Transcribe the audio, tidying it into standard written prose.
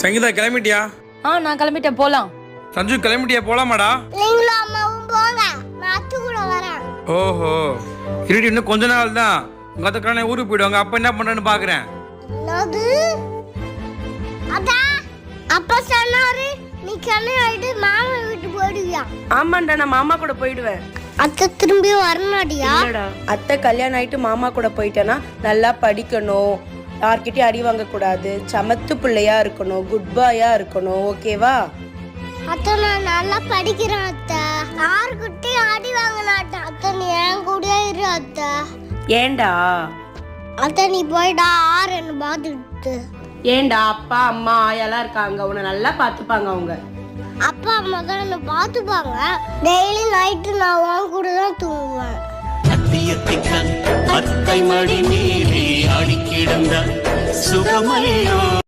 சங்கீதா கிளம்பிட்டியா? நான் கிளம்பிட்டேன், போலாம். சஞ்சு கிளம்பிட்டியா? போலாமாடா? நீங்களும் அம்மாவும் போங்க, நான் அத்து கூட வரேன். ஓஹோ, இருடி, இன்னும் கொஞ்ச நாள் தான். உங்க அத்தக்கான ஊருக்கு போயிடுவாங்க. அப்ப என்ன பண்றேன்னு பாக்குறேன். என்னது? அதான் அப்பா சொன்னாரு நீ கண்ணு ஆயிட்டு மாமா வீட்டு போயிடுவியா? ஆமாண்டா, நான் மாமா கூட போயிடுவேன். அத்தை திரும்பி வரணும்டியா? அத்தை கல்யாணம் ஆயிட்டு மாமா கூட போயிட்டேன்னா நல்லா படிக்கணும், யார்கிட்டயும் அடி வாங்க கூடாது, சமத்து பிள்ளையா இருக்கணும், குட் பாயா இருக்கணும். ஓகேவா? அத்தை நான் நல்லா படிக்கிறேன் அத்தை. யாருக்கிட்டையும் அடி வாங்க மாட்டேன் அத்தை. நீ என் கூடயே இரு அத்தை. ஏண்டா? அத்தை நீ போயிடா, ஆறு என்ன பார்த்துக்கிட்டு. ஏண்டா? அப்பா அம்மா ஆயாலாம் இருக்காங்க, உன்னை நல்லா பார்த்துப்பாங்க அவங்க. அப்பா அம்மா தான் என்ன பார்த்துப்பாங்க. டெய்லி நைட்டு நான் உன் கூட தான் தூங்குவேன். அத்தை மடி மீறி அடிக்கிடந்த சுகமையோ